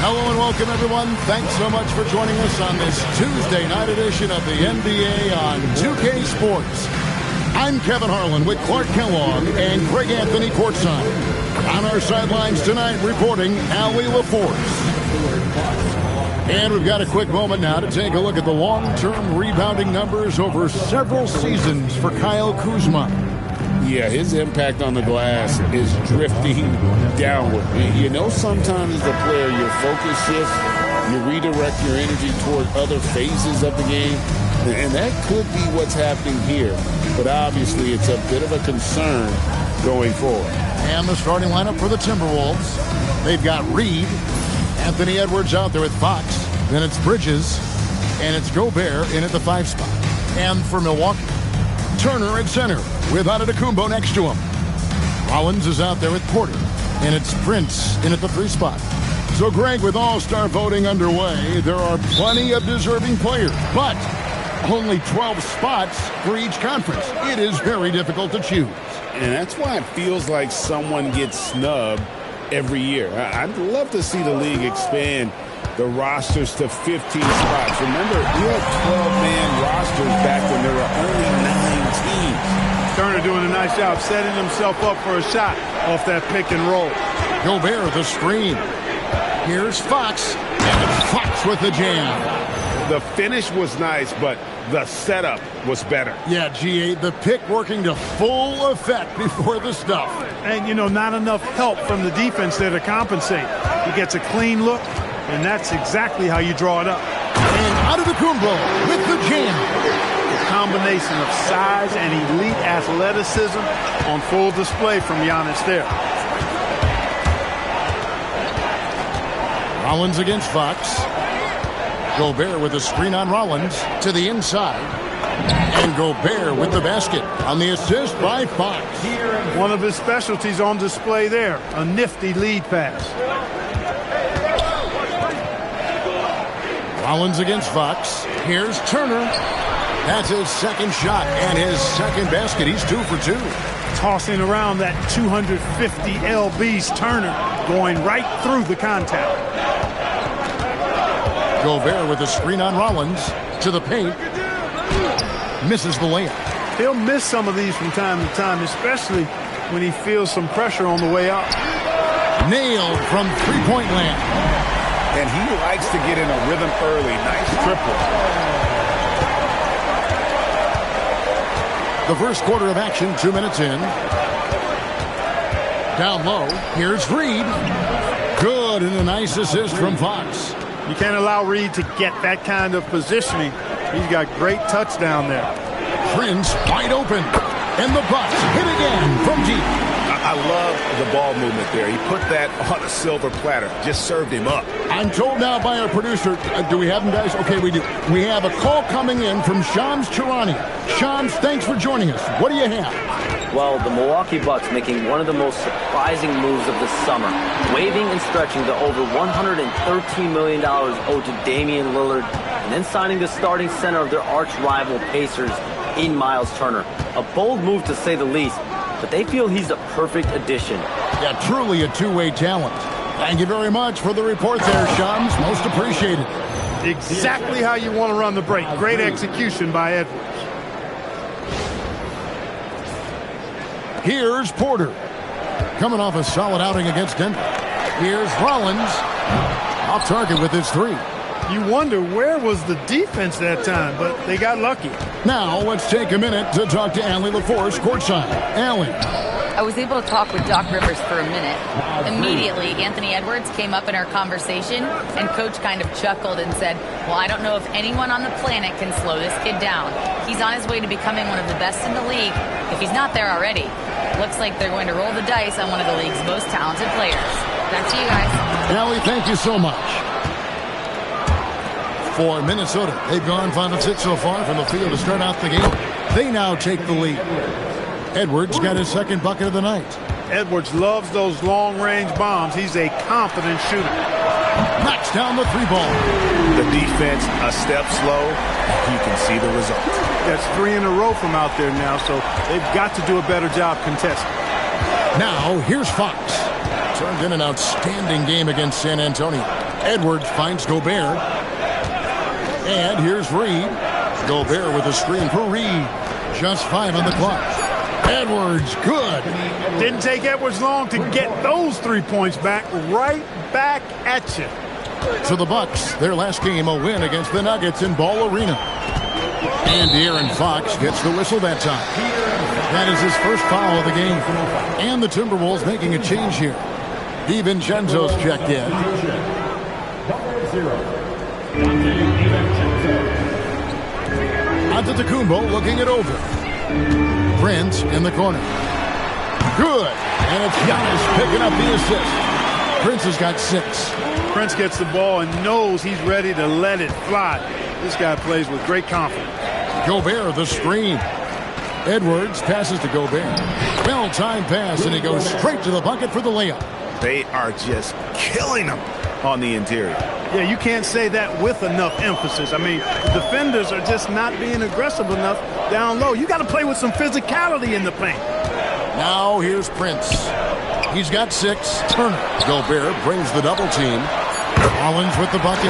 Hello and welcome, everyone. Thanks so much for joining us on this Tuesday night edition of the NBA on 2K Sports. I'm Kevin Harlan with Clark Kellogg and Craig Anthony courtside. On our sidelines tonight, reporting Allie LaForce. And we've got a quick moment now to take a look at the long-term rebounding numbers over several seasons for Kyle Kuzma. Yeah, his impact on the glass is drifting downward. You know, sometimes as a player, your focus shifts, you redirect your energy toward other phases of the game, and that could be what's happening here. But obviously, it's a bit of a concern going forward. And the starting lineup for the Timberwolves. They've got Reed, Anthony Edwards out there with Fox, then it's Bridges, and it's Gobert in at the 5 spot. And for Milwaukee, Turner at center with Antetokounmpo next to him. Rollins is out there with Porter, and it's Prince in at the 3 spot. So, Greg, with all-star voting underway, there are plenty of deserving players, but only 12 spots for each conference. It is very difficult to choose. And that's why it feels like someone gets snubbed every year. I'd love to see the league expand the rosters to 15 spots. Remember, we had 12-man rosters back when there were only 9 teams. Turner doing a nice job setting himself up for a shot off that pick and roll. Gobert the screen. Here's Fox, and Fox with the jam. The finish was nice, but the setup was better. Yeah, G8, the pick working to full effect before the stuff. And, you know, not enough help from the defense there to compensate. He gets a clean look, and that's exactly how you draw it up. And Antetokounmpo with the jam. A combination of size and elite athleticism on full display from Giannis there. Rollins against Fox. Gobert with a screen on Rollins to the inside. And Gobert with the basket on the assist by Fox. One of his specialties on display there, a nifty lead pass. Rollins against Fox. Here's Turner. That's his second shot and his second basket. He's 2 for 2. Tossing around that 250 lbs, Turner going right through the contact. Gobert with a screen on Rollins to the paint. Misses the layup. He'll miss some of these from time to time, especially when he feels some pressure on the way up. Nailed from three-point land. And he likes to get in a rhythm early. Nice triple. The first quarter of action, 2 minutes in. Down low, here's Reed. Good, and a nice assist from Fox. You can't allow Reed to get that kind of positioning. He's got great touch down there. Prince wide open. And the Bucks hit again from deep. I love the ball movement there. He put that on a silver platter. Just served him up. I'm told now by our producer, do we have him, guys? Okay, we do. We have a call coming in from Shams Charania. Shams, thanks for joining us. What do you have? Well, the Milwaukee Bucks making one of the most surprising moves of the summer, waiving and stretching the over $113 million owed to Damian Lillard, and then signing the starting center of their arch-rival Pacers in Miles Turner. A bold move to say the least, but they feel he's a perfect addition. Yeah, truly a two-way talent. Thank you very much for the report there, Shams. Most appreciated. Exactly how you want to run the break. Great execution by Edwards. Here's Porter. Coming off a solid outing against Denver. Here's Rollins. Off target with his 3. You wonder where was the defense that time, but they got lucky. Now let's take a minute to talk to Allie LaForce courtside. Allie. I was able to talk with Doc Rivers for a minute. Immediately, Anthony Edwards came up in our conversation, and Coach kind of chuckled and said, well, I don't know if anyone on the planet can slow this kid down. He's on his way to becoming one of the best in the league, if he's not there already. Looks like they're going to roll the dice on one of the league's most talented players. Back to you guys. Allie, thank you so much. For Minnesota, they've gone 5-6 so far from the field to start out the game. They now take the lead. Edwards got his second bucket of the night. Edwards loves those long-range bombs. He's a confident shooter. Knocks down the 3-ball. The defense a step slow. You can see the result. That's 3 in a row from out there now, so they've got to do a better job contesting. Now, here's Fox. Turned in an outstanding game against San Antonio. Edwards finds Gobert. And here's Reed. Gobert with a screen for Reed. Just 5 on the clock. Edwards, good. Didn't take Edwards long to get those 3 points back. Right back at you. So the Bucks, their last game, a win against the Nuggets in Ball Arena. And De'Aaron Fox gets the whistle that time. That is his first foul of the game. And the Timberwolves making a change here. DiVincenzo's checked in. Antetokounmpo looking it over. Prince in the corner. Good. And it's Giannis picking up the assist. Prince has got 6. Prince gets the ball and knows he's ready to let it fly. This guy plays with great confidence. Gobert, the screen. Edwards passes to Gobert. Well-timed pass, and he goes straight to the bucket for the layup. They are just killing him on the interior. Yeah, you can't say that with enough emphasis. I mean, the defenders are just not being aggressive enough down low. You got to play with some physicality in the paint. Now here's Prince. He's got 6. Turner. Gobert brings the double team. Collins with the bucket.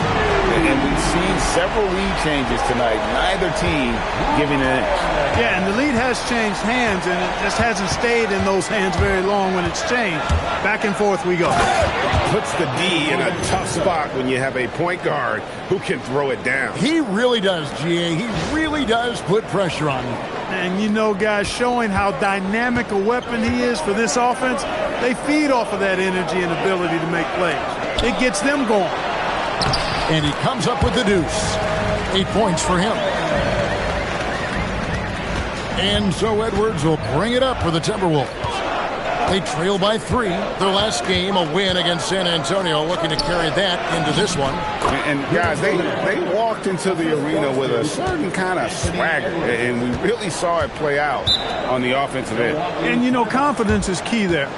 And we've seen several lead changes tonight. Neither team giving an inch. Yeah, and the lead has changed hands, and it just hasn't stayed in those hands very long when it's changed. Back and forth we go. Puts the D in a tough spot when you have a point guard who can throw it down. He really does, GA. He really does put pressure on him. And you know, guys, showing how dynamic a weapon he is for this offense, they feed off of that energy and ability to make plays. It gets them going. And he comes up with the deuce. 8 points for him. And so Edwards will bring it up for the Timberwolves. They trail by 3. Their last game, a win against San Antonio, looking to carry that into this one. And guys, they walked into the arena with a certain kind of swagger, and we really saw it play out on the offensive end. And, you know, confidence is key there.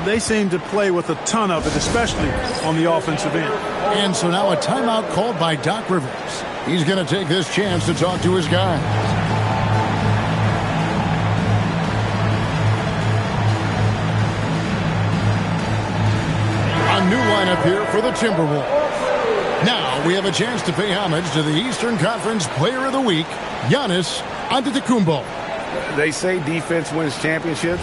They seem to play with a ton of it, especially on the offensive end. And so now a timeout called by Doc Rivers. He's going to take this chance to talk to his guy. A new lineup here for the Timberwolves. Now we have a chance to pay homage to the Eastern Conference Player of the Week, Giannis Antetokounmpo. They say defense wins championships.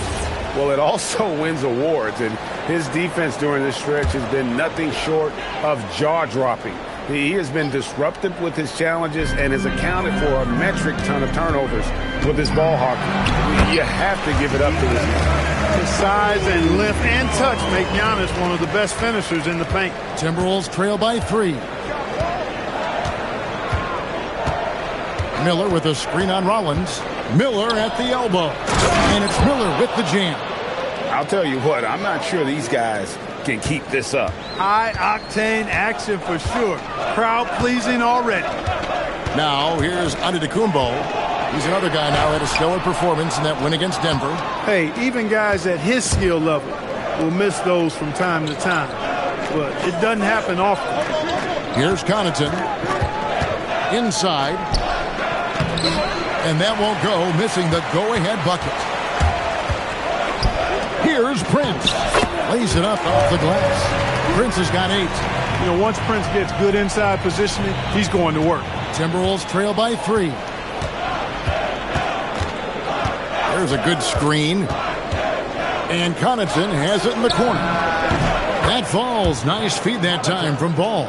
Well, it also wins awards, and his defense during this stretch has been nothing short of jaw-dropping. He has been disruptive with his challenges and has accounted for a metric ton of turnovers with his ball hockey. You have to give it up to this man. His size and length and touch make Giannis one of the best finishers in the paint. Timberwolves trail by 3. Miller with a screen on Rollins. Miller at the elbow. And it's Miller with the jam. I'll tell you what, I'm not sure these guys can keep this up. High-octane action for sure. Crowd-pleasing already. Now, here's Antetokounmpo. He's another guy now had a stellar performance in that win against Denver. Hey, even guys at his skill level will miss those from time to time. But it doesn't happen often. Here's Connaughton. Inside. And that won't go, missing the go-ahead bucket. Here's Prince. Lays it up off the glass. Prince has got 8. You know, once Prince gets good inside positioning, he's going to work. Timberwolves trail by 3. There's a good screen. And Connaughton has it in the corner. That falls. Nice feed that time from Ball.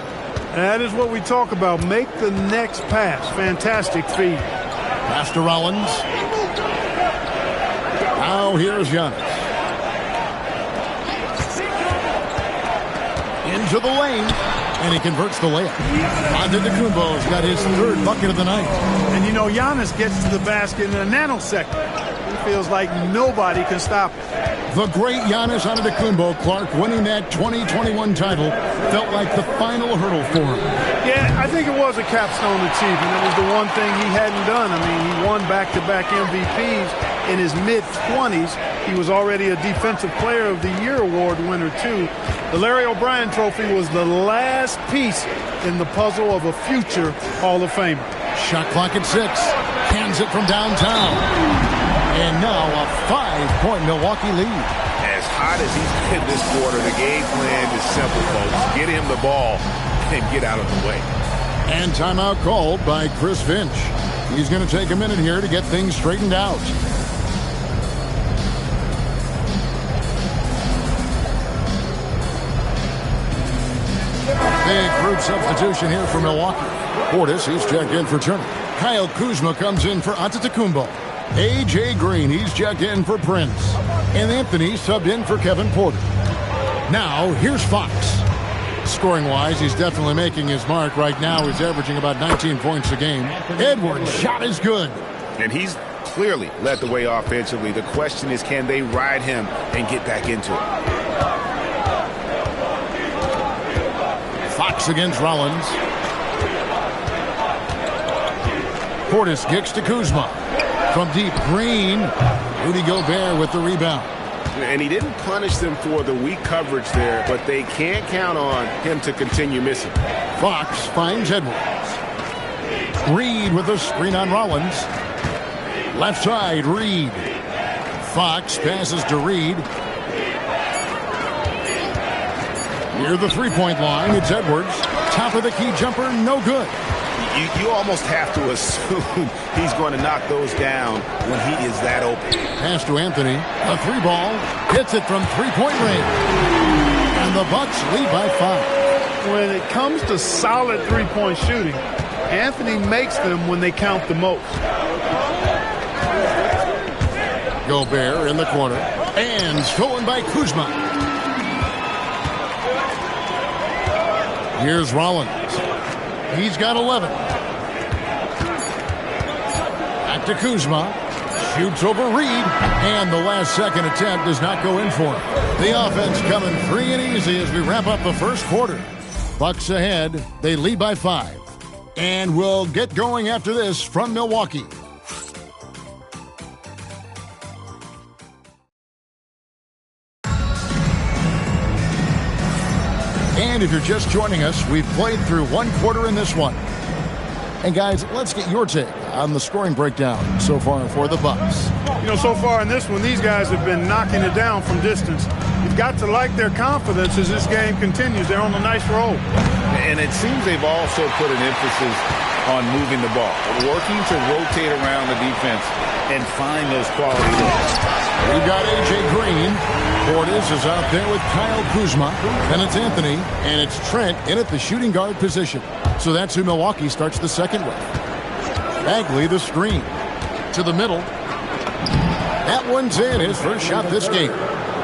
That is what we talk about. Make the next pass. Fantastic feed. Pass to Rollins. Now here's Giannis. Into the lane. And he converts the layup. Antetokounmpo's got his 3rd bucket of the night. And you know, Giannis gets to the basket in a nanosecond. He feels like nobody can stop him. The great Giannis Antetokounmpo, Clark, winning that 2021 title felt like the final hurdle for him. Yeah, I think it was a capstone achievement. It was the one thing he hadn't done. I mean, he won back-to-back MVPs in his mid-20s. He was already a Defensive Player of the Year award winner, too. The Larry O'Brien Trophy was the last piece in the puzzle of a future Hall of Famer. Shot clock at 6. Hands it from downtown. And now a 5-point Milwaukee lead. As hot as he's been this quarter, the game plan is simple, folks. Get him the ball and get out of the way. And timeout called by Chris Finch. He's going to take a minute here to get things straightened out. Big group substitution here for Milwaukee. Portis, he's checked in for Turner. Kyle Kuzma comes in for Antetokounmpo. A.J. Green, he's checked in for Prince. And Anthony subbed in for Kevin Porter. Now, here's Fox. Scoring-wise, he's definitely making his mark. Right now, he's averaging about 19 points a game. Edwards' shot is good. And he's clearly led the way offensively. The question is, can they ride him and get back into it? Fox against Rollins. Portis kicks to Kuzma. From deep, Green. Rudy Gobert with the rebound. And he didn't punish them for the weak coverage there, but they can't count on him to continue missing. Fox finds Edwards. Reed with a screen on Rollins. Left side, Reed. Fox passes to Reed. Near the three-point line, it's Edwards. Top of the key jumper, no good. You almost have to assume he's going to knock those down when he is that open. Pass to Anthony. A three ball. Hits it from three-point range. And the Bucks lead by 5. When it comes to solid three-point shooting, Anthony makes them when they count the most. Gobert in the corner. And stolen by Kuzma. Here's Rollins. He's got 11. Back to Kuzma. Shoots over Reed. And the last second attempt does not go in for him. The offense coming free and easy as we wrap up the first quarter. Bucks ahead. They lead by 5. And we'll get going after this from Milwaukee. And if you're just joining us, we've played through one quarter in this one. And guys, let's get your take on the scoring breakdown so far for the Bucks. You know, so far in this one, these guys have been knocking it down from distance. You've got to like their confidence as this game continues. They're on a nice roll. And it seems they've also put an emphasis on moving the ball, working to rotate around the defense and find those quality looks. We've got A.J. Green. Portis is out there with Kyle Kuzma. Then it's Anthony, and it's Trent in at the shooting guard position. So that's who Milwaukee starts the second with. Bagley, the screen. To the middle. That one's in. His first shot this game.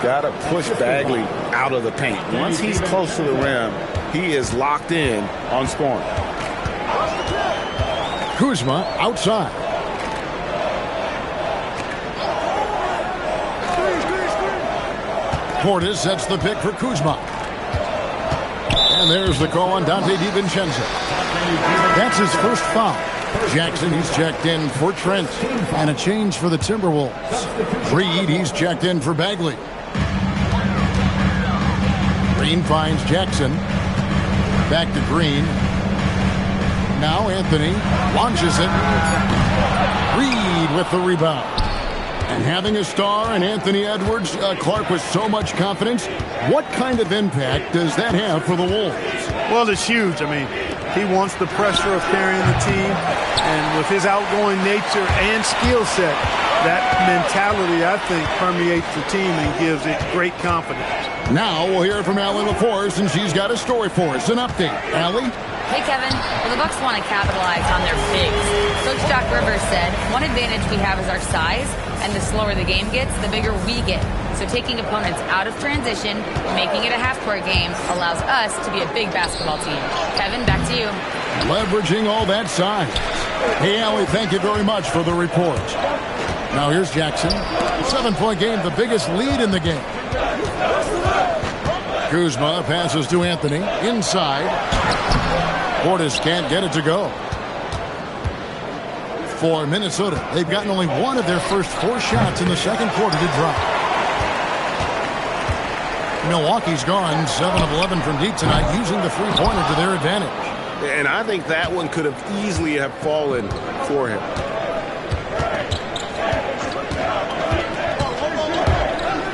Got to push Bagley out of the paint. Once he's close to the rim, he is locked in on scoring. Kuzma outside. Portis sets the pick for Kuzma. And there's the call on Dante DiVincenzo. That's his first foul. Jackson, he's checked in for Trent. And a change for the Timberwolves. Reed, he's checked in for Bagley. Green finds Jackson. Back to Green. Now Anthony launches it. Reed with the rebound. And having a star in Anthony Edwards, Clark, with so much confidence, what kind of impact does that have for the Wolves? Well, it's huge. I mean, he wants the pressure of carrying the team. And with his outgoing nature and skill set, that mentality, I think, permeates the team and gives it great confidence. Now we'll hear from Allie LaForce, and she's got a story for us. An update. Allie? Hey, Kevin. Well, the Bucks want to capitalize on their bigs. Coach Doc Rivers said, one advantage we have is our size, and the slower the game gets, the bigger we get. So taking opponents out of transition, making it a half-court game, allows us to be a big basketball team. Kevin, back to you. Leveraging all that size. Hey, Allie, thank you very much for the report. Now here's Jackson. 7-point game, the biggest lead in the game. Kuzma passes to Anthony. Inside. Portis can't get it to go. For Minnesota, they've gotten only one of their first 4 shots in the second quarter to drop. Milwaukee's gone 7 of 11 from deep tonight, using the three-pointer to their advantage. And I think that one could have easily have fallen for him.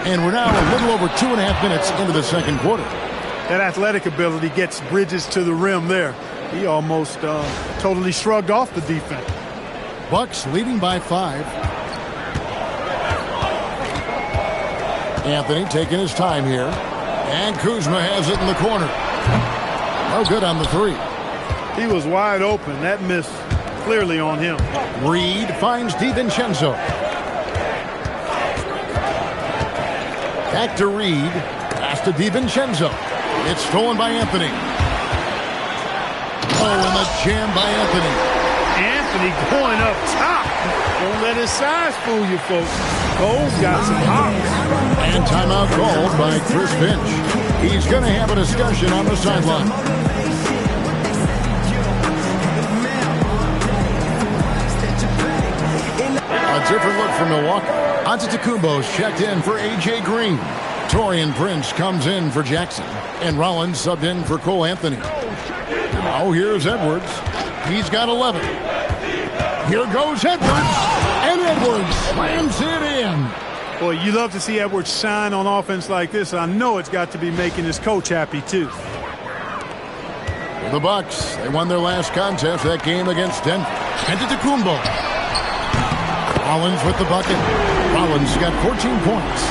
And we're now a little over 2.5 minutes into the second quarter. that athletic ability gets Bridges to the rim there. He almost totally shrugged off the defense. Bucks leading by 5. Anthony taking his time here. And Kuzma has it in the corner. No good on the 3. He was wide open. That miss clearly on him. Reed finds DiVincenzo. Back to Reed. Pass to DiVincenzo. It's stolen by Anthony. Oh, and the jam by Anthony. Anthony going up top. Don't let his size fool you, folks. Cole's got some hops. And timeout called by Chris Finch. He's going to have a discussion on the sideline. A different look for Milwaukee. Antetokounmpo's checked in for A.J. Green. Taurean Prince comes in for Jackson. And Rollins subbed in for Cole Anthony. Now here's Edwards. He's got 11. Here goes Edwards. And Edwards slams it in. Boy, you love to see Edwards shine on offense like this. I know it's got to be making his coach happy, too. The Bucks, they won their last contest, that game against Denver. Antetokounmpo. Rollins with the bucket. Rollins got 14 points.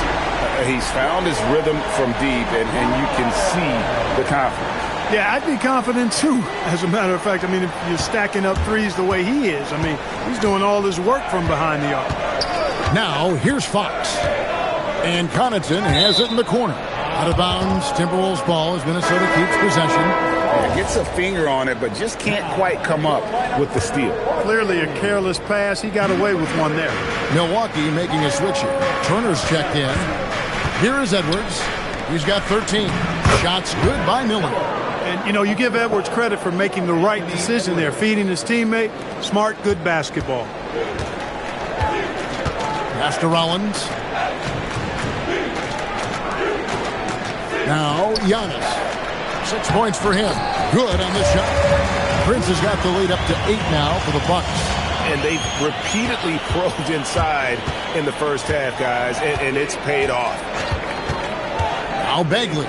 He's found his rhythm from deep, and you can see the confidence. Yeah, I'd be confident, too, as a matter of fact. I mean, if you're stacking up threes the way he is, I mean, he's doing all his work from behind the arc. Now, here's Fox. And Connaughton has it in the corner. Out of bounds, Timberwolves ball as Minnesota keeps possession. Yeah, gets a finger on it, but just can't quite come up with the steal. Clearly a careless pass. He got away with one there. Milwaukee making a switch here. Turner's checked in. Here is Edwards. He's got 13. Shots good by Miller. And, you know, you give Edwards credit for making the right decision there, feeding his teammate. Smart, good basketball. Pass to Rollins. Now, Giannis. 6 points for him. Good on the shot. Prince has got the lead up to 8 now for the Bucks. And they've repeatedly probed inside in the first half, guys, and it's paid off. Now Bagley.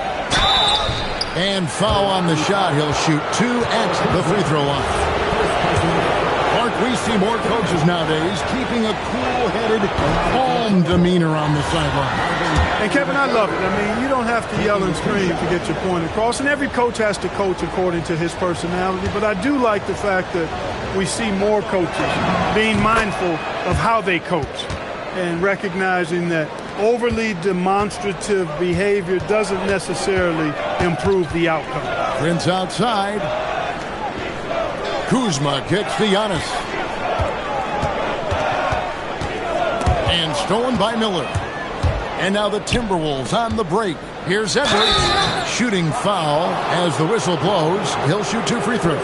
And foul on the shot. He'll shoot 2 at the free throw line. Mark, we see more coaches nowadays keeping a cool-headed, calm demeanor on the sideline. And, Kevin, I love it. I mean, you don't have to yell and scream to get your point across. And every coach has to coach according to his personality. But I do like the fact that we see more coaches being mindful of how they coach and recognizing that overly demonstrative behavior doesn't necessarily improve the outcome. Prince outside. Kuzma kicks to Giannis. And stolen by Miller. And now the Timberwolves on the break. Here's Edwards. Shooting foul as the whistle blows. He'll shoot 2 free throws.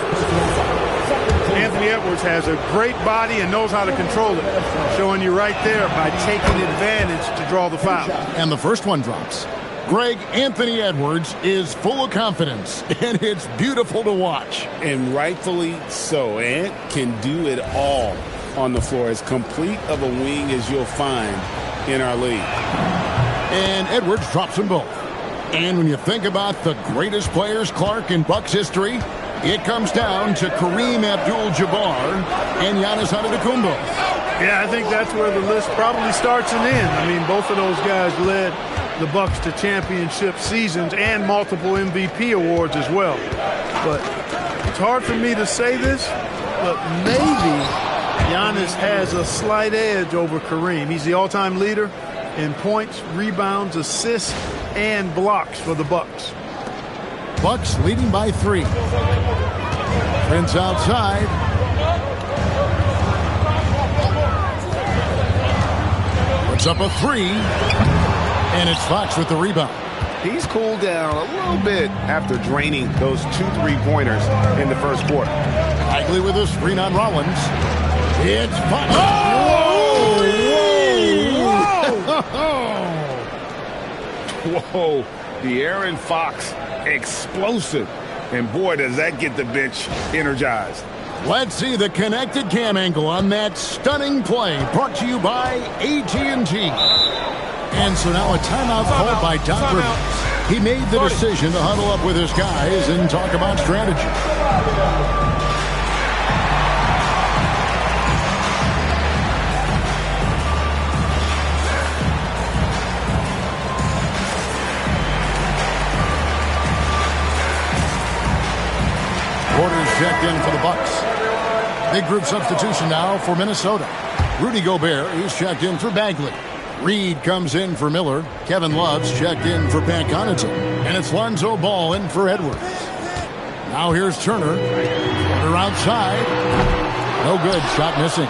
Anthony Edwards has a great body and knows how to control it. Showing you right there by taking advantage to draw the foul. And the first one drops. Greg, Anthony Edwards is full of confidence, and it's beautiful to watch. And rightfully so. Ant can do it all on the floor. As complete of a wing as you'll find in our league. And Edwards drops them both. And when you think about the greatest players, Clark, in Bucks history, it comes down to Kareem Abdul-Jabbar and Giannis Antetokounmpo. Yeah, I think that's where the list probably starts and ends. I mean, both of those guys led the Bucks to championship seasons and multiple MVP awards as well. But it's hard for me to say this, but maybe Giannis has a slight edge over Kareem. He's the all-time leader in points, rebounds, assists, and blocks for the Bucks. Bucks leading by 3. Prince outside. Puts up a 3. And it's Fox with the rebound. He's cooled down a little bit after draining those 2 3-pointers in the first quarter. Bagley with a screen on Rollins. It's Fox. Whoa! Whoa! The Aaron Fox explosive. And boy, does that get the bench energized. Let's see the connected cam angle on that stunning play. Brought to you by AT&T. And so now a timeout called by Doc Rivers. He made the decision to huddle up with his guys and talk about strategy. Porter's checked in for the Bucks. Big group substitution now for Minnesota. Rudy Gobert, he's checked in for Bagley. Reed comes in for Miller. Kevin Love's checked in for Pat Connaughton. And it's Lonzo Ball in for Edwards. Now here's Turner. Turner outside. No good. Shot missing.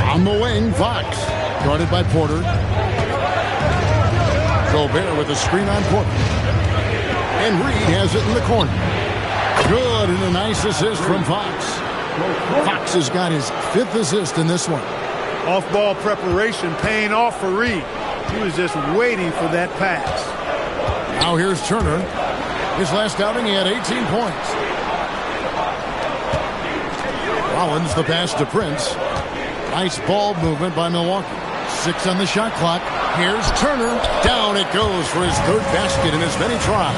On the wing, Fox. Guarded by Porter. Gobert with a screen on Porter. And Reed has it in the corner. Good, and a nice assist from Fox. Fox has got his 5th assist in this one. Off-ball preparation paying off for Reed. He was just waiting for that pass. Now here's Turner. His last outing, he had 18 points. Rollins, the pass to Prince. Nice ball movement by Milwaukee. 6 on the shot clock. Here's Turner. Down it goes for his 3rd basket in as many tries.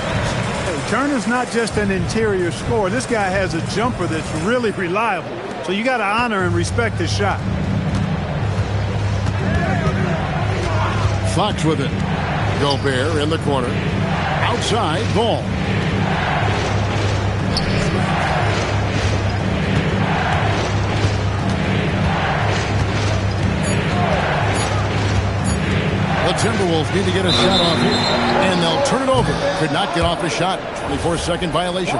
Turner's not just an interior scorer. This guy has a jumper that's really reliable. So you got to honor and respect his shot. Fox with it. Gobert in the corner. Outside, Ball. The Timberwolves need to get a shot off here, and they'll turn it over. Could not get off a shot. 24-second violation.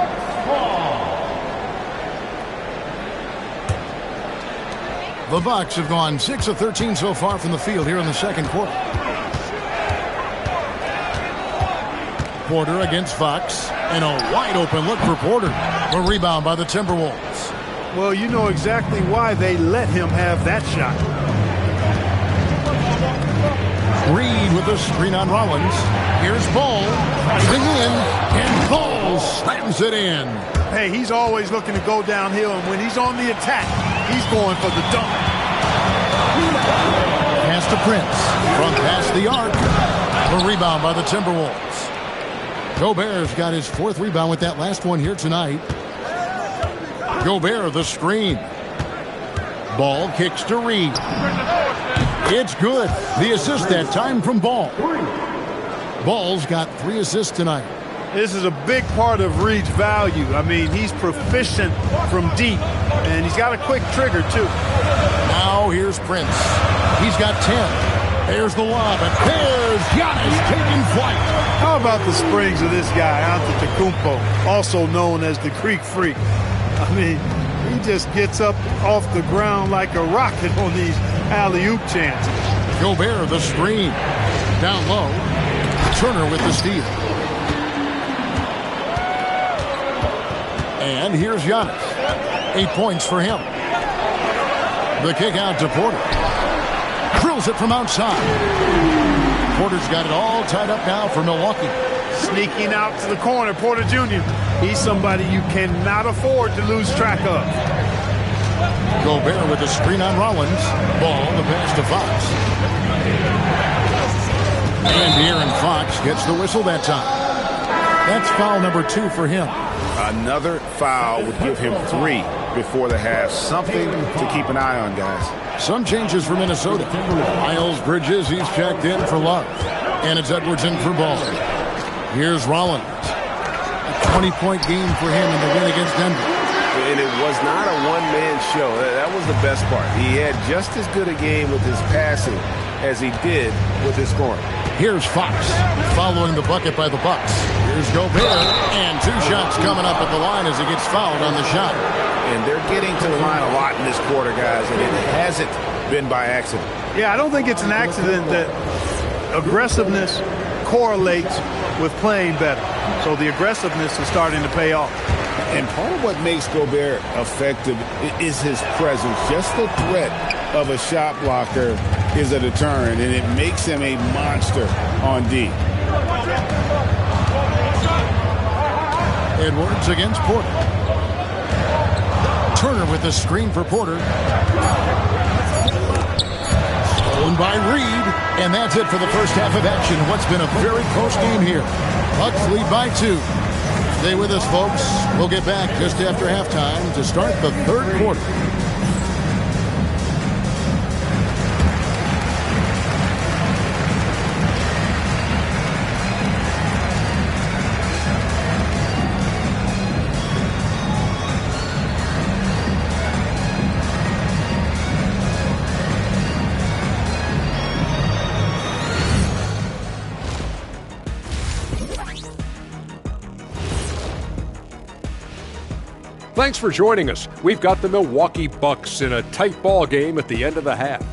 The Bucks have gone 6 of 13 so far from the field here in the second quarter. Porter against Fox, and a wide open look for Porter. The rebound by the Timberwolves. Well, you know exactly why they let him have that shot. Reed with a screen on Rollins. Here's Ball. Driving in, and Ball slams it in. Hey, he's always looking to go downhill, and when he's on the attack, he's going for the dunk. Pass to Prince. From past the arc. The rebound by the Timberwolves. Gobert's got his 4th rebound with that last one here tonight. Gobert, the screen. Ball kicks to Reed. It's good. The assist that time from Ball. Ball's got 3 assists tonight. This is a big part of Reed's value. I mean, he's proficient from deep, and he's got a quick trigger, too. Now here's Prince. He's got 10. There's the lob, and there's Giannis taking flight. How about the springs of this guy, Antetokounmpo, also known as the Creek Freak? I mean, he just gets up off the ground like a rocket on these alley-oop chances. Gobert, the screen. Down low. Turner with the steal. And here's Giannis. 8 points for him. The kick out to Porter. Drills it from outside. Porter's got it all tied up now for Milwaukee. Sneaking out to the corner, Porter Jr. He's somebody you cannot afford to lose track of. Gobert with the screen on Rollins. Ball, the pass to Fox. And De'Aaron Fox gets the whistle that time. That's foul number 2 for him. Another foul would give him 3 before the half. Something to keep an eye on, guys. Some changes for Minnesota. Miles Bridges, he's checked in for Love. And it's Edwards in for Ball. Here's Rollins. A 20-point game for him in the win against Denver. And it was not a one-man show. That was the best part. He had just as good a game with his passing as he did with his scoring. Here's Fox following the bucket by the Bucks. Here's Gobert, and 2 shots coming up at the line as he gets fouled on the shot. And they're getting to the line a lot in this quarter, guys, and it hasn't been by accident. Yeah, I don't think it's an accident that aggressiveness correlates with playing better. So the aggressiveness is starting to pay off. And part of what makes Gobert effective is his presence. Just the threat of a shot blocker is a deterrent, and it makes him a monster on D. Edwards against Porter. Turner with the screen for Porter. Stolen by Reed, And that's it for the first half of action. What's been a very close game here. Bucks lead by 2. Stay with us, folks. We'll get back just after halftime to start the third quarter. Thanks for joining us. We've got the Milwaukee Bucks in a tight ball game at the end of the half.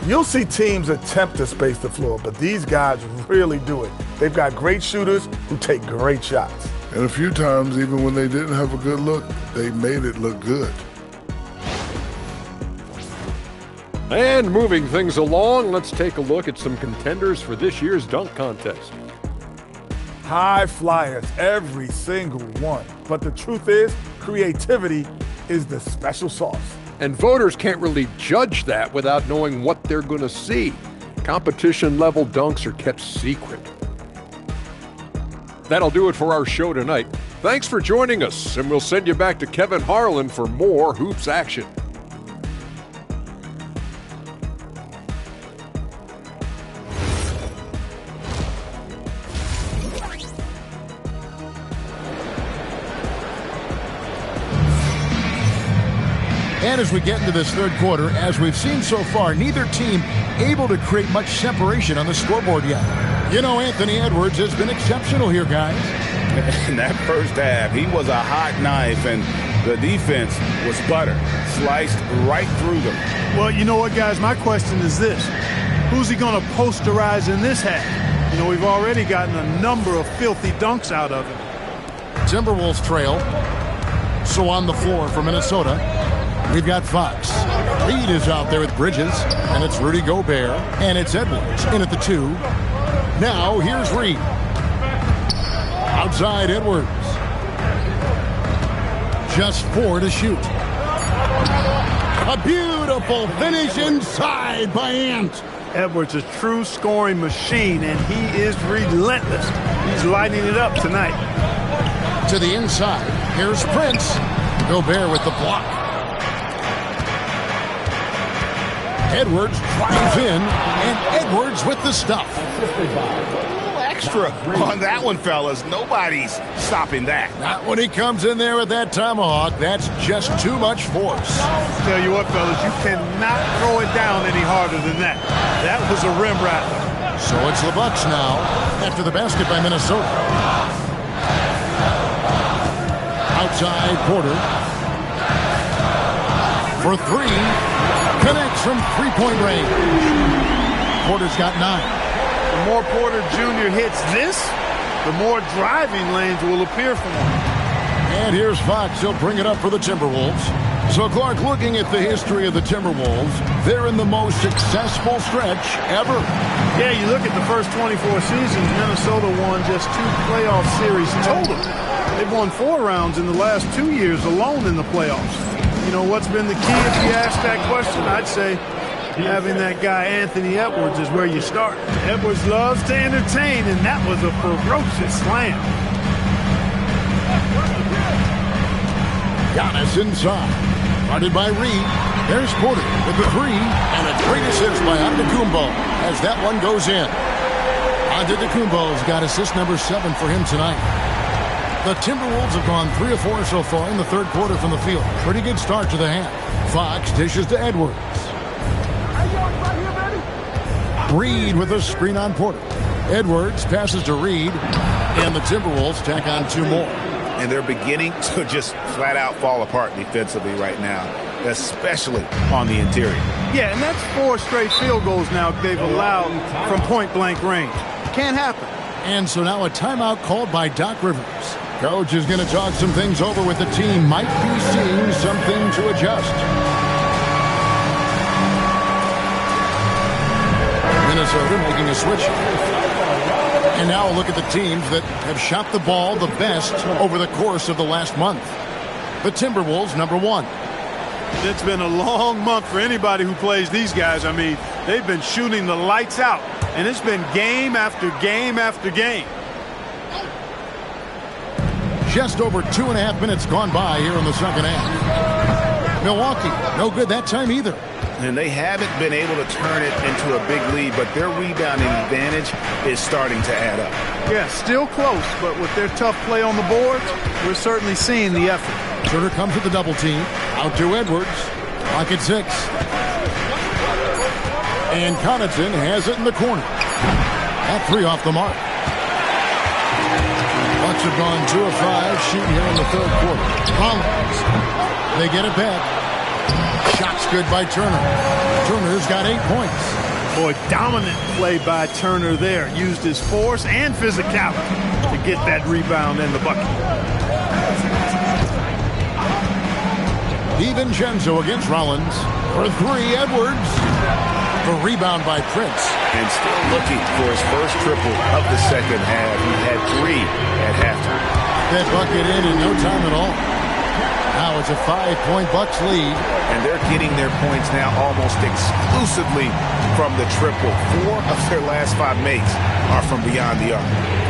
You'll see teams attempt to space the floor, but these guys really do it. They've got great shooters who take great shots. And a few times, even when they didn't have a good look, they made it look good. And moving things along, let's take a look at some contenders for this year's dunk contest. High flyers, every single one. But the truth is, creativity is the special sauce. And voters can't really judge that without knowing what they're going to see. Competition-level dunks are kept secret. That'll do it for our show tonight. Thanks for joining us, and we'll send you back to Kevin Harlan for more Hoops action. And as we get into this third quarter, as we've seen so far, neither team able to create much separation on the scoreboard yet. You know, Anthony Edwards has been exceptional here, guys. In that first half, he was a hot knife, and the defense was butter, sliced right through them. Well, you know what, guys? My question is this. Who's he going to posterize in this half? You know, we've already gotten a number of filthy dunks out of him. Timberwolves trail. So on the floor for Minnesota, we've got Fox. Reed is out there with Bridges, and it's Rudy Gobert, and it's Edwards in at the 2. Now, here's Reed. Outside Edwards. Just 4 to shoot. A beautiful finish inside by Ant. Edwards, a true scoring machine, and he is relentless. He's lighting it up tonight. To the inside, here's Prince. Gobert with the block. Edwards drives in, and Edwards with the stuff. Extra on that one, fellas. Nobody's stopping that. Not when he comes in there with that tomahawk. That's just too much force. Tell you what, fellas, you cannot throw it down any harder than that. That was a rim rattler. So it's the Bucks now after the basket by Minnesota. Outside Porter for 3. Connects from three-point range. Porter's got 9. The more Porter Jr. hits this, the more driving lanes will appear for him. And here's Fox. He'll bring it up for the Timberwolves. So, Clark, looking at the history of the Timberwolves, they're in the most successful stretch ever. Yeah, you look at the first 24 seasons, Minnesota won just 2 playoff series total. They've won 4 rounds in the last 2 years alone in the playoffs. You know, what's been the key if you ask that question? I'd say having that guy Anthony Edwards is where you start. Edwards loves to entertain, and that was a ferocious slam. Giannis inside. Guarded by Reed. There's Porter with the 3, and a great assist by Antetokounmpo as that one goes in. Antetokounmpo's got assist number 7 for him tonight. The Timberwolves have gone 3 of 4 so far in the third quarter from the field. Pretty good start to the half. Fox dishes to Edwards. Reed with a screen on Porter. Edwards passes to Reed, and the Timberwolves tack on 2 more. And they're beginning to just flat out fall apart defensively right now, especially on the interior. Yeah, and that's 4 straight field goals now they've allowed from point-blank range. Can't happen. And so now a timeout called by Doc Rivers. Coach is going to talk some things over with the team. Might be seeing something to adjust. Minnesota making a switch. And now a look at the teams that have shot the ball the best over the course of the last month. The Timberwolves, number 1. It's been a long month for anybody who plays these guys. I mean, they've been shooting the lights out, and it's been game after game after game. Just over 2.5 minutes gone by here in the second half. Milwaukee, no good that time either. And they haven't been able to turn it into a big lead, but their rebounding advantage is starting to add up. Yeah, still close, but with their tough play on the boards, we're certainly seeing the effort. Turner comes with the double team. Out to Edwards. Clock at 6. And Connaughton has it in the corner. That 3 off the mark. Bucks have gone 2 of 5 shooting here in the third quarter. Collins. They get it back. Shot's good by Turner. Turner's got 8 points. Boy, dominant play by Turner there. Used his force and physicality to get that rebound in the bucket. DiVincenzo against Rollins. For 3, Edwards. The rebound by Prince. And still looking for his first triple of the second half. He had 3 at halftime. That bucket in no time at all. Now it's a 5-point Bucks lead. And they're getting their points now almost exclusively from the triple. 4 of their last 5 makes are from beyond the arc.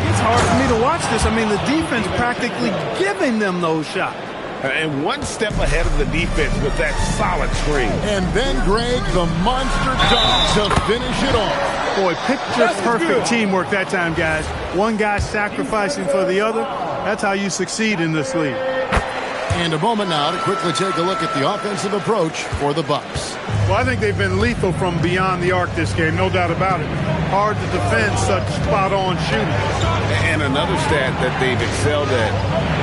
It's hard for me to watch this. I mean, the defense practically giving them those shots. And one step ahead of the defense with that solid screen. And then, Greg, the monster dunk to finish it off. Boy, picture-perfect teamwork that time, guys. One guy sacrificing for the other. That's how you succeed in this league. And a moment now to quickly take a look at the offensive approach for the Bucks. Well, I think they've been lethal from beyond the arc this game, no doubt about it. Hard to defend such spot-on shooting. And another stat that they've excelled at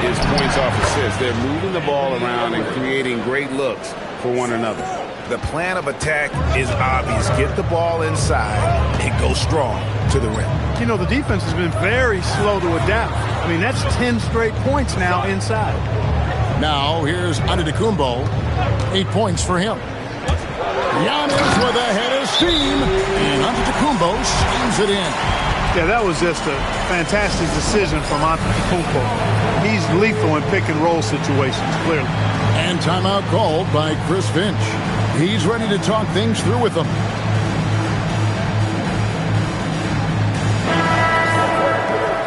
is points off assists. They're moving the ball around and creating great looks for one another. The plan of attack is obvious. Get the ball inside and go strong to the rim. You know, the defense has been very slow to adapt. I mean, that's 10 straight points now inside. Now, here's Antetokounmpo. 8 points for him. Giannis with a head of steam. And Antetokounmpo schemes it in. Yeah, that was just a fantastic decision from Antetokounmpo. He's lethal in pick-and-roll situations, clearly. And timeout called by Chris Finch. He's ready to talk things through with them.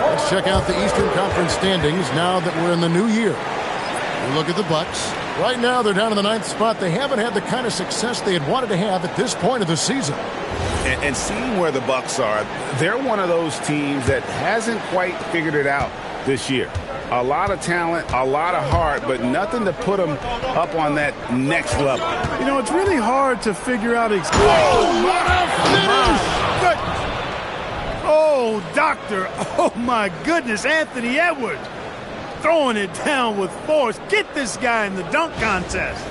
Let's check out the Eastern Conference standings now that we're in the new year. We look at the Bucks. Right now, they're down in the 9th spot. They haven't had the kind of success they had wanted to have at this point of the season. And seeing where the Bucks are, they're one of those teams that hasn't quite figured it out this year. A lot of talent, a lot of heart, but nothing to put them up on that next level. You know, it's really hard to figure out exactly. Oh, what a finish! Oh, doctor. Oh, my goodness. Anthony Edwards throwing it down with force. Get this guy in the dunk contest.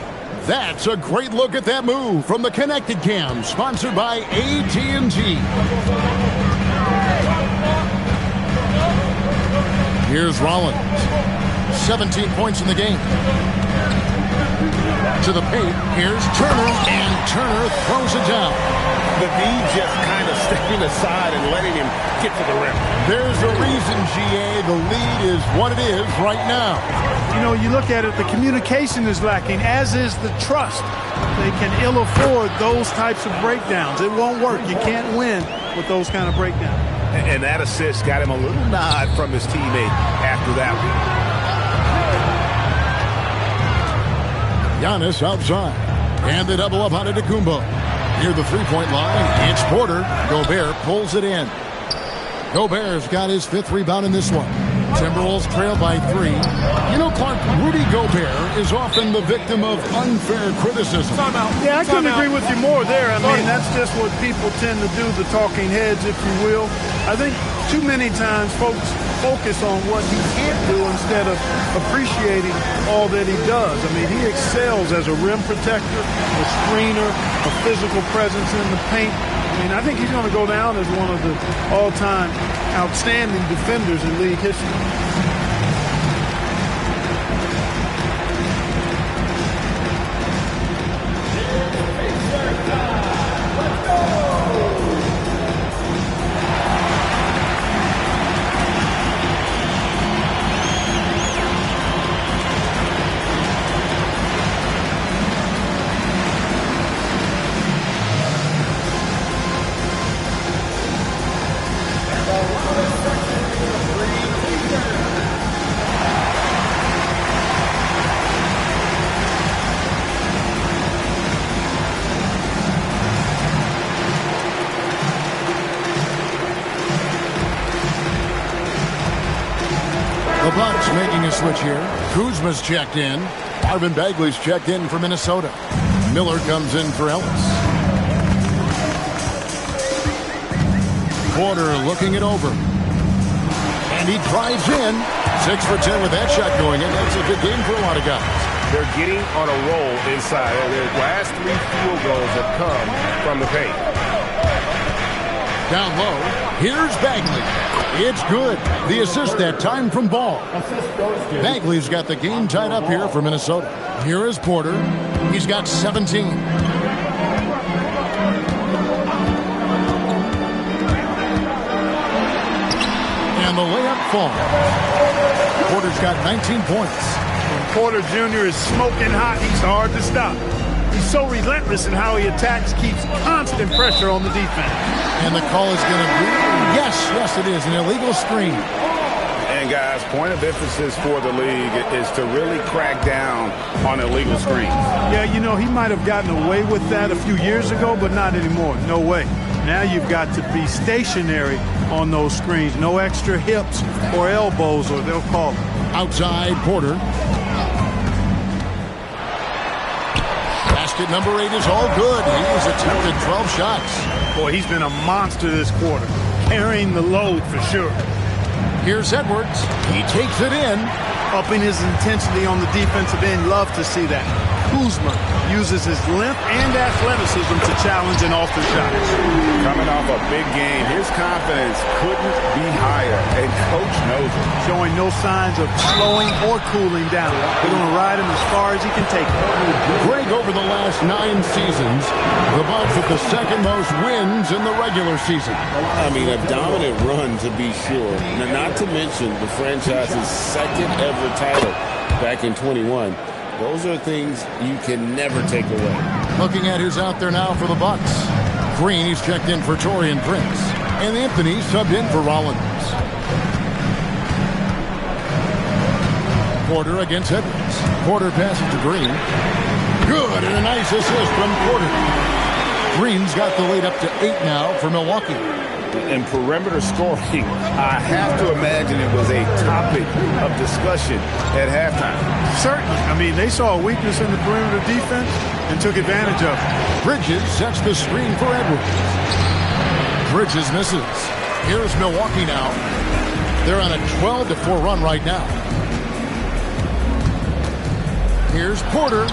That's a great look at that move from the Connected Cam, sponsored by AT&T. Here's Rollins. 17 points in the game. To the paint. Here's Turner, and Turner throws it down. The D just kind of stepping aside and letting him get to the rim. There's a reason, GA. The lead is what it is right now. You know, you look at it, the communication is lacking, as is the trust. They can ill afford those types of breakdowns. It won't work. You can't win with those kind of breakdowns. And that assist got him a little nod from his teammate after that one. Giannis outside. And the double up on Antetokounmpo. Near the three-point line, it's Porter. Gobert pulls it in. Gobert's got his 5th rebound in this one. Timberwolves trail by 3. You know, Clark, Rudy Gobert is often the victim of unfair criticism. Yeah, I couldn't agree with you more there. I mean, that's just what people tend to do, the talking heads, if you will. I think too many times folks focus on what he can't do instead of appreciating all that he does. I mean, he excels as a rim protector, a screener, a physical presence in the paint. I mean, I think he's going to go down as one of the all-time outstanding defenders in league history. Bucks making a switch here. Kuzma's checked in. Marvin Bagley's checked in for Minnesota. Miller comes in for Ellis. Porter looking it over. And he drives in. 6 for 10 with that shot going in. That's a good game for a lot of guys. They're getting on a roll inside. Their last 3 field goals have come from the paint. Down low, here's Bagley. It's good. The assist that time from Ball. Bagley's got the game tied up here for Minnesota. Here is Porter. He's got 17. And the layup falls. Porter's got 19 points. When Porter Jr. is smoking hot, he's hard to stop. He's so relentless in how he attacks, keeps constant pressure on the defense. And the call is going to be, yes, it is, an illegal screen. And guys, point of emphasis for the league is to really crack down on illegal screens. Yeah, you know, he might have gotten away with that a few years ago, but not anymore. No way. Now you've got to be stationary on those screens. No extra hips or elbows, or they'll call it. Outside, Porter. Basket number 8 is all good. He has attempted 12 shots. Boy, he's been a monster this quarter, carrying the load for sure. Here's Edwards. He takes it in. Upping his intensity on the defensive end. Love to see that. Kuzma uses his length and athleticism to challenge and alter shots. Coming off a big game, his confidence couldn't be higher, and Coach knows it. Showing no signs of slowing or cooling down. They're going to ride him as far as he can take him. Greg, over the last 9 seasons, the Bucks with the second most wins in the regular season. I mean, a dominant run to be sure. Not to mention the franchise's second ever title back in 21. Those are things you can never take away. Looking at who's out there now for the Bucks. Green, he's checked in for Taurean Prince. And Anthony subbed in for Rollins. Porter against Edwards. Porter passes to Green. Good, and a nice assist from Porter. Green's got the lead up to 8 now for Milwaukee. And perimeter scoring, I have to imagine it was a topic of discussion at halftime. Certainly. I mean, they saw a weakness in the perimeter defense and took advantage of it. Bridges sets the screen for Edwards. Bridges misses. Here's Milwaukee now. They're on a 12-4 run right now. Here's Porter.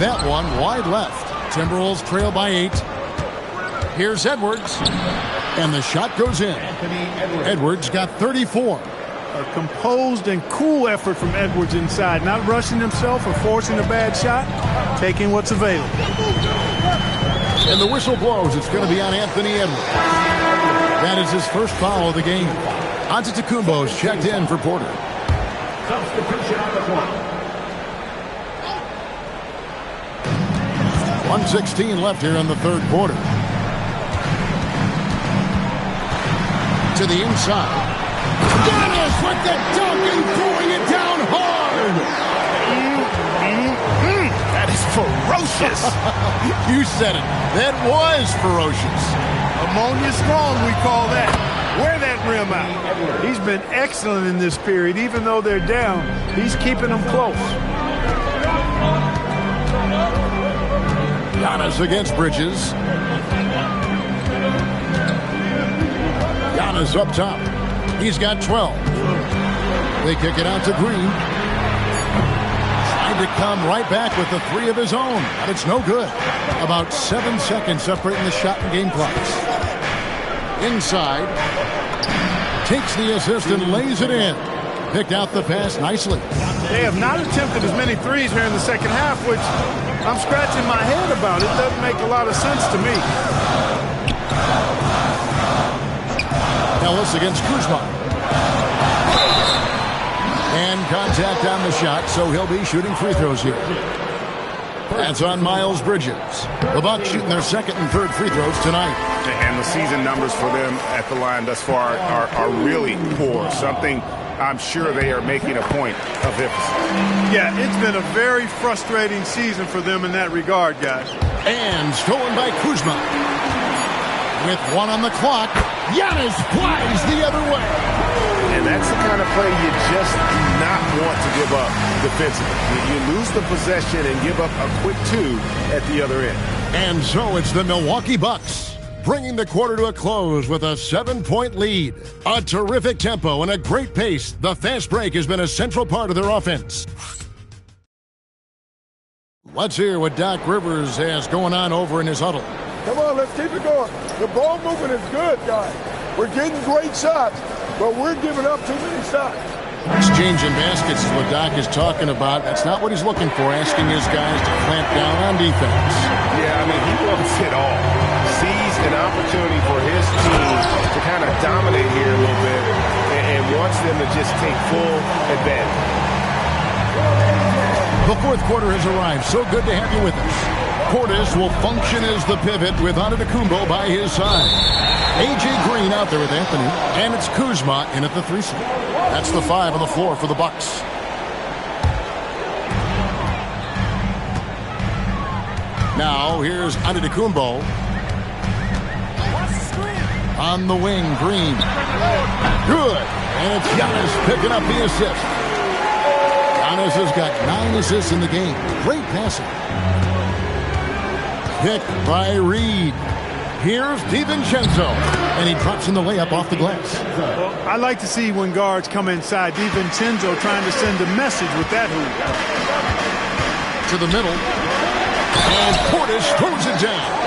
That one wide left. Timberwolves trail by 8. Here's Edwards. And the shot goes in. Edwards got 34. A composed and cool effort from Edwards inside. Not rushing himself or forcing a bad shot. Taking what's available. And the whistle blows. It's going to be on Anthony Edwards. That is his first foul of the game. Antetokounmpo's checked in for Porter. Substitution on the court. 1:16 left here in the third quarter. To the inside. Giannis with the dunk and throwing it down hard. That is ferocious. You said it. That was ferocious. Ammonia strong, we call that. Wear that rim out. He's been excellent in this period. Even though they're down, he's keeping them close. Giannis against Bridges. Giannis up top. He's got 12. They kick it out to Green. Trying to come right back with the 3 of his own, but it's no good. About 7 seconds separating the shot and game clocks. Inside. Takes the assist and lays it in. Picked out the pass nicely. They have not attempted as many threes here in the second half, which I'm scratching my head about. It doesn't make a lot of sense to me. Ellis against Kuzma. And contact on the shot, so he'll be shooting free throws here. That's on Miles Bridges. The Bucks shooting their second and third free throws tonight. And the season numbers for them at the line thus far are really poor. Something I'm sure they are making a point of emphasis. Yeah, it's been a very frustrating season for them in that regard, guys. And stolen by Kuzma. With 1 on the clock, Giannis flies the other way. And that's the kind of play you just do not want to give up defensively. You lose the possession and give up a quick 2 at the other end. And so it's the Milwaukee Bucks bringing the quarter to a close with a 7-point lead. A terrific tempo and a great pace. The fast break has been a central part of their offense. Let's hear what Doc Rivers has going on over in his huddle. Come on, let's keep it going. The ball movement is good, guys. We're getting great shots, but we're giving up too many shots. Exchanging baskets is what Doc is talking about. That's not what he's looking for, asking his guys to clamp down on defense. Yeah, I mean, he wants it all. Sees an opportunity for his team to kind of dominate here a little bit and wants them to just take full advantage. The fourth quarter has arrived. So good to have you with us. Portis will function as the pivot with Antetokounmpo by his side. A.J. Green out there with Anthony, and it's Kuzma in at the 3 slot. That's the 5 on the floor for the Bucks. Now here's Antetokounmpo. On the wing, Green. Good. And it's Giannis picking up the assist. Giannis has got 9 assists in the game. Great passing. Picked by Reed. Here's DiVincenzo. And he drops in the layup off the glass. Well, I like to see when guards come inside. DiVincenzo trying to send a message with that hoop. To the middle. And Portis throws it down.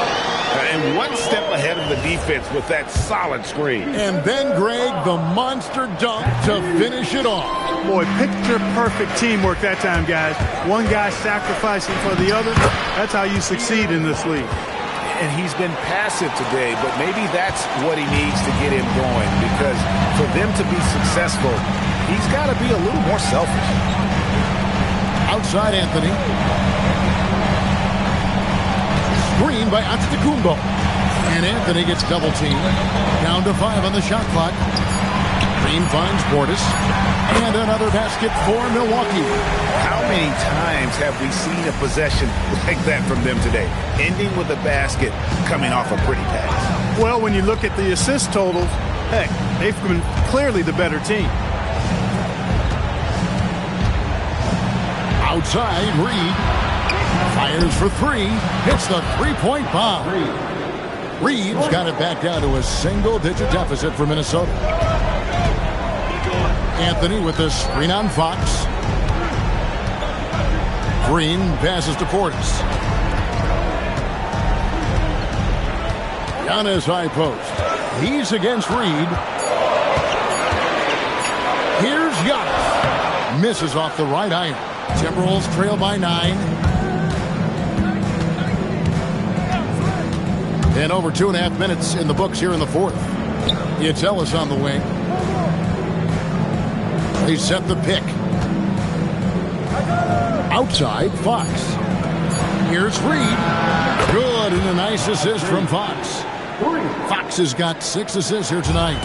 And one step ahead of the defense with that solid screen. And then, Greg, the monster dunk to finish it off. Boy, picture-perfect teamwork that time, guys. One guy sacrificing for the other. That's how you succeed in this league. And he's been passive today, but maybe that's what he needs to get him going, because for them to be successful, he's got to be a little more selfish. Outside Anthony. Screen by Antetokounmpo. And Anthony gets double-teamed. Down to 5 on the shot clock. Green finds Portis. And another basket for Milwaukee. How many times have we seen a possession like that from them today? Ending with a basket, coming off a pretty pass. Well, when you look at the assist totals, heck, they've been clearly the better team. Outside, Reed. Fires for 3. Hits the three-point bomb. Reed's got it back down to a single-digit deficit for Minnesota. Anthony with the screen on Fox. Green passes to Portis. Giannis high post. He's against Reed. Here's Giannis. Misses off the right iron. Timberwolves trail by 9. And over 2.5 minutes in the books here in the fourth. Yatelis on the wing. They set the pick. Outside, Fox. Here's Reed. Good, and a nice assist from Fox. Fox has got 6 assists here tonight.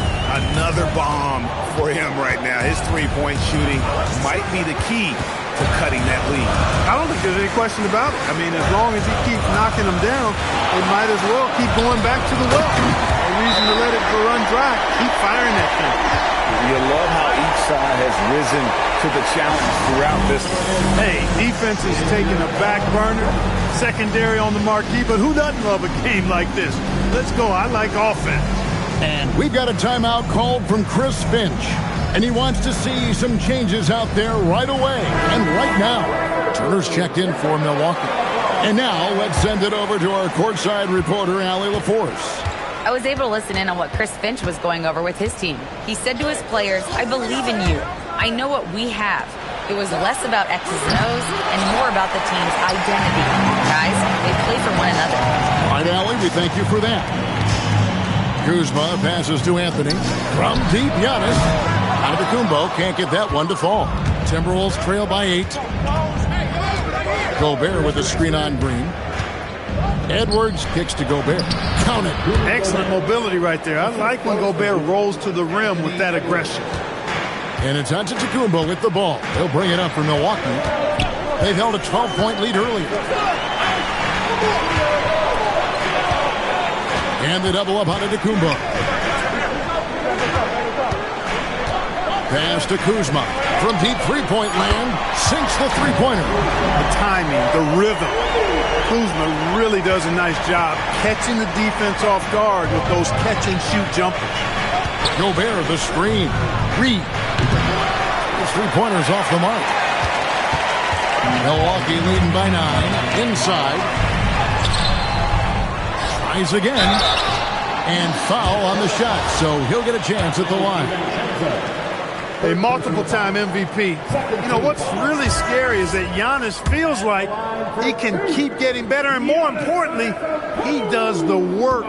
Another bomb for him right now. His three-point shooting might be the key to cutting that lead. I don't think there's any question about it. I mean, as long as he keeps knocking them down, they might as well keep going back to the well. No reason to let it run dry. Keep firing that thing. You love how each side has risen to the challenge throughout this one. Hey, defense is taking a back burner, secondary on the marquee, but who doesn't love a game like this? Let's go. I like offense. And we've got a timeout called from Chris Finch. And he wants to see some changes out there right away. And right now, Turner's checked in for Milwaukee. And now, let's send it over to our courtside reporter, Allie LaForce. I was able to listen in on what Chris Finch was going over with his team. He said to his players, I believe in you. I know what we have. It was less about X's and O's and more about the team's identity. Guys, they play for one another. All right, Allie, we thank you for that. Kuzma passes to Anthony. From deep, Giannis. Antetokounmpo can't get that one to fall. Timberwolves trail by 8. Gobert with a screen on Green. Edwards kicks to Gobert. Count it. Excellent mobility right there. I like when Gobert rolls to the rim with that aggression. And it's Antetokounmpo with the ball. They'll bring it up for Milwaukee. They've held a 12-point lead earlier. And they double up Antetokounmpo. Pass to Kuzma. From deep three-point land, sinks the three-pointer. The timing, the rhythm. Kuzma really does a nice job catching the defense off guard with those catch-and-shoot jumpers. Gobert, the screen. Reed. His three-pointer's off the mark. Milwaukee leading by 9. Inside. Tries again. And foul on the shot, so he'll get a chance at the line. A multiple-time MVP. You know, what's really scary is that Giannis feels like he can keep getting better, and more importantly, he does the work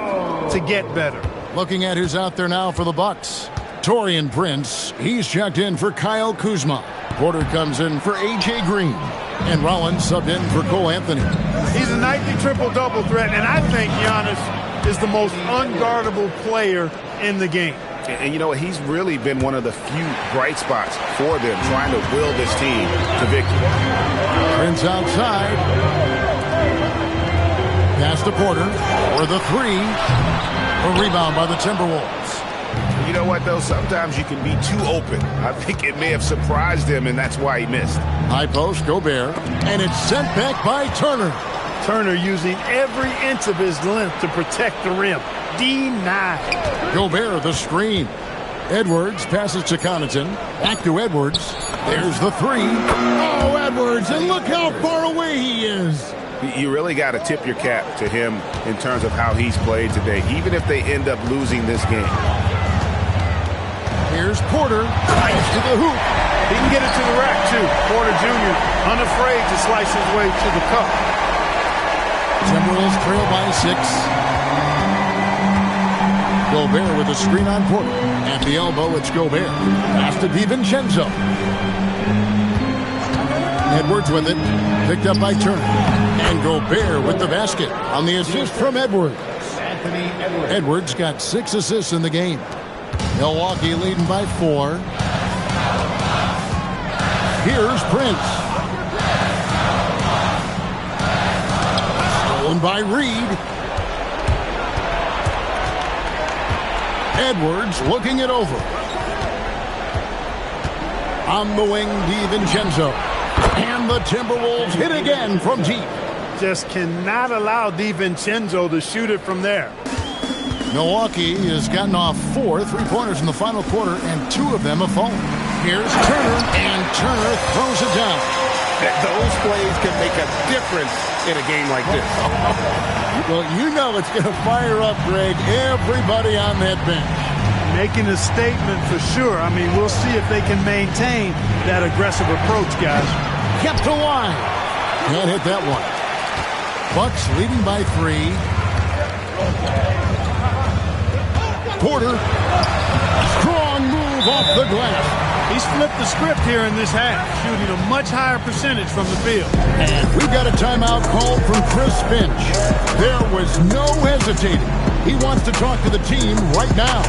to get better. Looking at who's out there now for the Bucks. Taurean Prince, he's checked in for Kyle Kuzma. Porter comes in for A.J. Green. And Rollins subbed in for Cole Anthony. He's a nightly triple-double threat, and I think Giannis is the most unguardable player in the game. And you know what? He's really been one of the few bright spots for them, trying to will this team to victory. Prince outside. Pass to Porter for the three. A rebound by the Timberwolves. You know what, though? Sometimes you can be too open. I think it may have surprised him, and that's why he missed. High post, Gobert. And it's sent back by Turner. Turner using every inch of his length to protect the rim. Denied. Gobert, the screen. Edwards passes to Connaughton. Back to Edwards. There's the three. Oh, Edwards, and look how far away he is. You really got to tip your cap to him in terms of how he's played today, even if they end up losing this game. Here's Porter. Drives to the hoop. He can get it to the rack, too. Porter Jr. unafraid to slice his way to the cup. Timberwolves trail by 6. Gobert with a screen on Porter. At the elbow, it's Gobert. Pass to DiVincenzo. Edwards with it. Picked up by Turner. And Gobert with the basket on the assist from Edwards. Edwards got 6 assists in the game. Milwaukee leading by 4. Here's Prince. Stolen by Reed. Edwards looking it over. On the wing, DiVincenzo. And the Timberwolves hit again from deep. Just cannot allow DiVincenzo to shoot it from there. Milwaukee has gotten off 4 3-pointers in the final quarter, and 2 of them have fallen. Here's Turner, and Turner throws it down. Those plays can make a difference in a game like this. Well, you know it's going to fire up, Greg, everybody on that bench. Making a statement for sure. I mean, we'll see if they can maintain that aggressive approach, guys. Kept alive. Can't hit that one. Bucks leading by 3. Porter. Strong move off the glass. He's flipped the script here in this half, shooting a much higher percentage from the field. And we've got a timeout called from Chris Finch. There was no hesitating. He wants to talk to the team right now.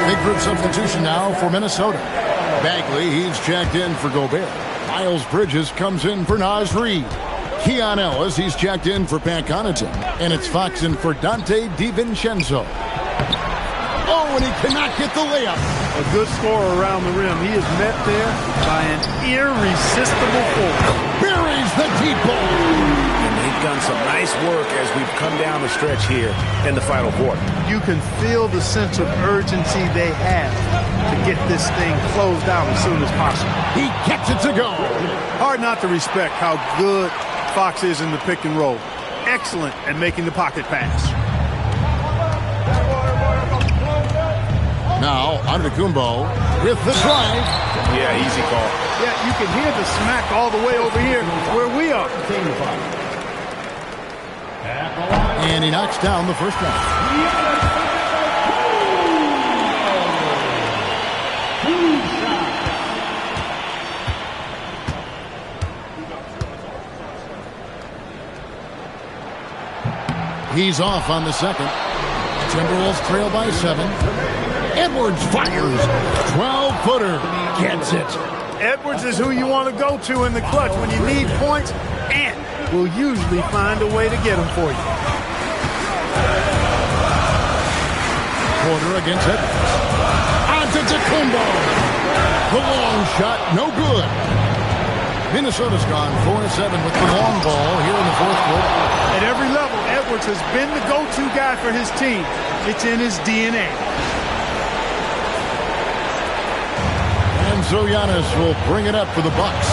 Big group substitution now for Minnesota. Bagley, he's checked in for Gobert. Miles Bridges comes in for Naz Reid. Keon Ellis, he's checked in for Pat Connaughton. And it's Fox in for Dante DiVincenzo. Oh, and he cannot get the layup. A good scorer around the rim. He is met there by an irresistible force. Buries the deep ball. And they've done some nice work as we've come down the stretch here in the final quarter. You can feel the sense of urgency they have to get this thing closed out as soon as possible. He gets it to go. Hard not to respect how good Fox is in the pick and roll. Excellent at making the pocket pass. Now, Antetokounmpo with the drive. Yeah, easy call. Yeah, you can hear the smack all the way over here where we are. And he knocks down the first one. He's off on the second. Timberwolves trail by 7. Edwards fires. 12-footer. Gets it. Edwards is who you want to go to in the clutch. When you need points, Ant will usually find a way to get them for you. Porter against Edwards. Antetokounmpo. The long shot, no good. Minnesota's gone 4-7 with the long ball here in the fourth quarter. At every level, Edwards has been the go-to guy for his team. It's in his DNA. And so Giannis will bring it up for the Bucks.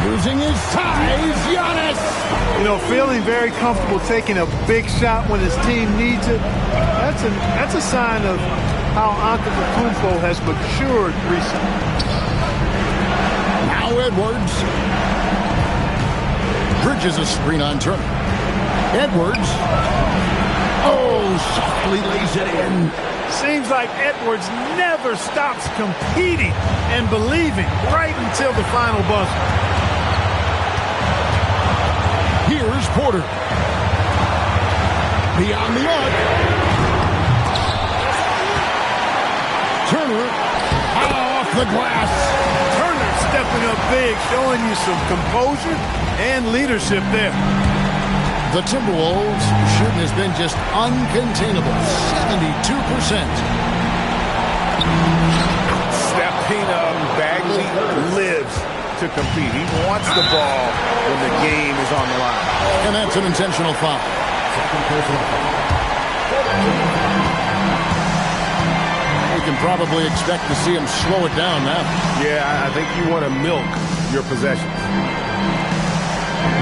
Using his size, Giannis! You know, feeling very comfortable taking a big shot when his team needs it. That's a sign of how Antetokounmpo has matured recently. Now Edwards. Bridges a screen on Turner. Edwards. Oh, softly lays it in. Seems like Edwards never stops competing and believing right until the final buzzer. Here's Porter. Beyond the arc. Turner off the glass. Turner stepping up big, showing you some composure and leadership there. The Timberwolves' shooting has been just uncontainable, 72%. Stepping up, Bagley lives to compete. He wants the ball when the game is on the line. And that's an intentional foul. We can probably expect to see him slow it down now. Yeah, I think you want to milk your possessions.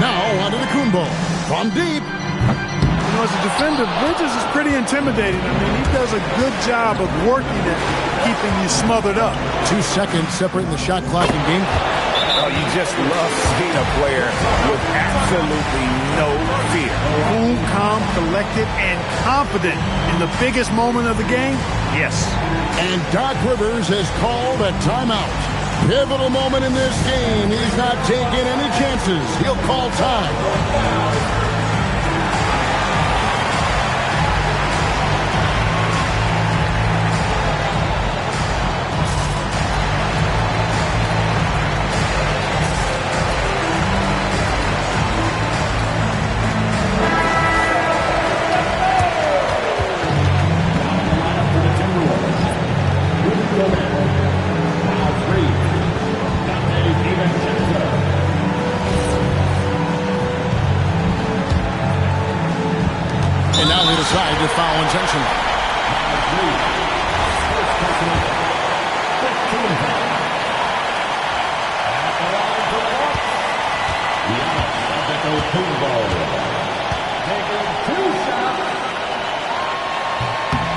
Now onto the Kumbo. From deep. You know, as a defender, Bridges is pretty intimidating. I mean, he does a good job of working at keeping you smothered up. 2 seconds separating the shot clock and game. Oh, you just love seeing a player with absolutely no fear. Cool, calm, collected, and confident in the biggest moment of the game? Yes. And Doc Rivers has called a timeout. Pivotal moment in this game. He's not taking any chances. He'll call time. And now they decide to foul intentionally.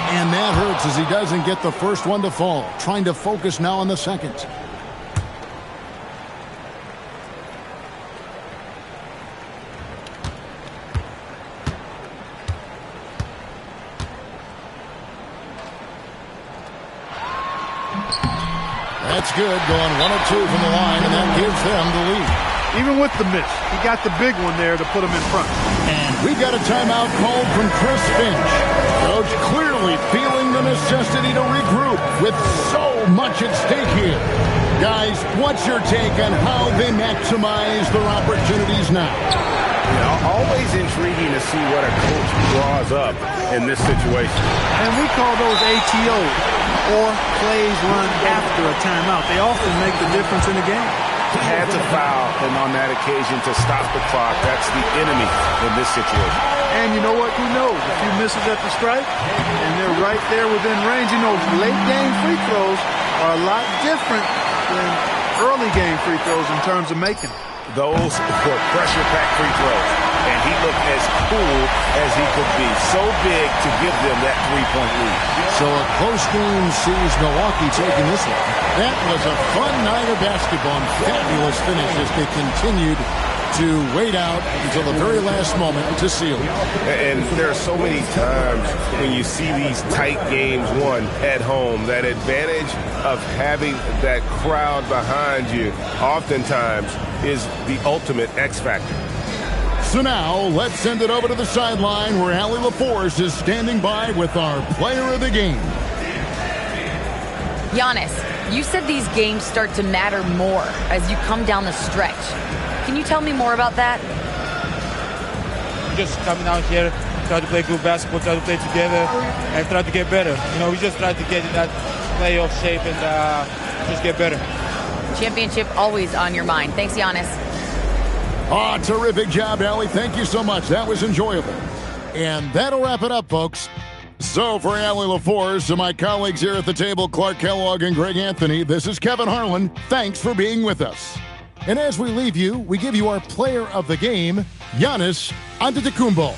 And that hurts as he doesn't get the first one to fall. Trying to focus now on the second. That's good, going 1 of 2 from the line, and that gives them the lead. Even with the miss, he got the big one there to put him in front. And we've got a timeout called from Chris Finch. Coach clearly feeling the necessity to regroup with so much at stake here. Guys, what's your take on how they maximize their opportunities now? You know, always intriguing to see what a coach draws up in this situation. And we call those ATOs, or plays run after a timeout. They often make the difference in the game. Had to foul, and on that occasion to stop the clock. That's the enemy in this situation. And you know what? Who knows? A few misses at the stripe, and they're right there within range. You know, late game free throws are a lot different than early game free throws in terms of making. Those were pressure-packed free throws, and he looked as cool as he could be. So big to give them that three-point lead. So a close game sees Milwaukee taking this one. That was a fun night of basketball and fabulous finish as they continued to wait out until the very last moment to seal it. And there are so many times when you see these tight games won at home, that advantage of having that crowd behind you oftentimes is the ultimate X factor. So now let's send it over to the sideline where Allie LaForce is standing by with our player of the game. Giannis, you said these games start to matter more as you come down the stretch. Can you tell me more about that? Just coming out here, try to play good basketball, try to play together, and try to get better. We just try to get in that playoff shape and just get better. Championship always on your mind. Thanks, Giannis. Oh, terrific job, Allie. Thank you so much. That was enjoyable. And that'll wrap it up, folks. So for Allie LaForce, to my colleagues here at the table, Clark Kellogg and Greg Anthony, this is Kevin Harlan. Thanks for being with us. And as we leave you, we give you our player of the game, Giannis Antetokounmpo.